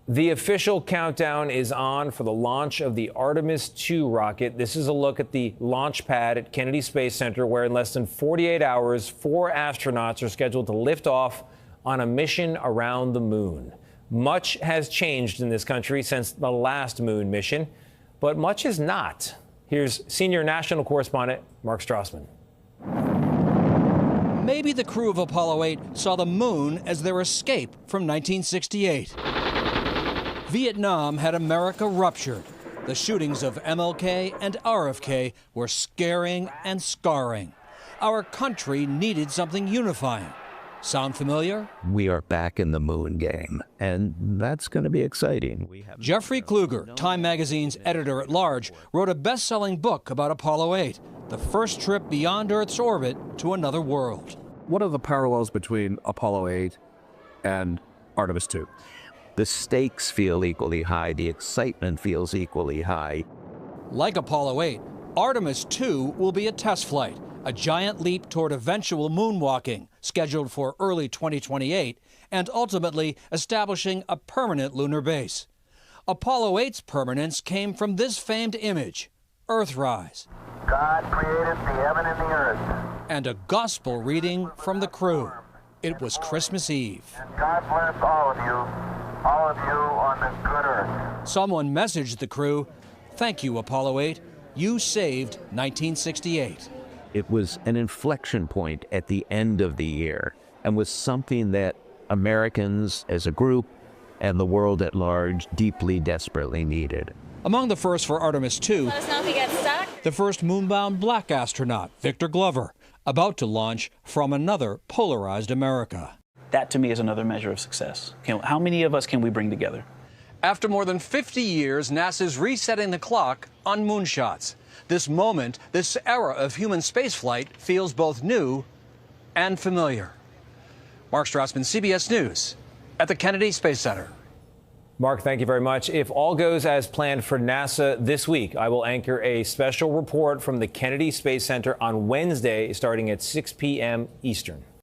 The official countdown is on for the launch of the Artemis II rocket. This is a look at the launch pad at Kennedy Space Center, where in less than 48 hours, 4 astronauts are scheduled to lift off on a mission around the moon. Much has changed in this country since the last moon mission, but much is not. Here's senior national correspondent Mark Strassmann. Maybe the crew of Apollo 8 saw the moon as their escape from 1968. Vietnam had America ruptured. The shootings of MLK and RFK were scaring and scarring. Our country needed something unifying. Sound familiar? We are back in the moon game, and that's going to be exciting. Jeffrey Kluger, Time magazine's editor-at-large, wrote a best-selling book about Apollo 8, the first trip beyond Earth's orbit to another world. What are the parallels between Apollo 8 and Artemis II? The stakes feel equally high. The excitement feels equally high. Like Apollo 8, Artemis II will be a test flight, a giant leap toward eventual moonwalking, scheduled for early 2028, and ultimately establishing a permanent lunar base. Apollo 8's permanence came from this famed image, Earthrise. God created the heaven and the earth. And a gospel reading from the crew. It was Christmas Eve. And God bless all of you on this good earth. Someone messaged the crew, "Thank you, Apollo 8. You saved 1968. It was an inflection point at the end of the year and was something that Americans as a group and the world at large deeply, desperately needed. Among the first for Artemis II, Let us know if you get stuck. the first moonbound black astronaut, Victor Glover, about to launch from another polarized America. That, to me, is another measure of success. How many of us can we bring together? After more than 50 years, NASA's resetting the clock on moonshots. This moment, this era of human spaceflight feels both new and familiar. Mark Strassmann, CBS News, at the Kennedy Space Center. Mark, thank you very much. If all goes as planned for NASA this week, I will anchor a special report from the Kennedy Space Center on Wednesday, starting at 6 p.m. Eastern.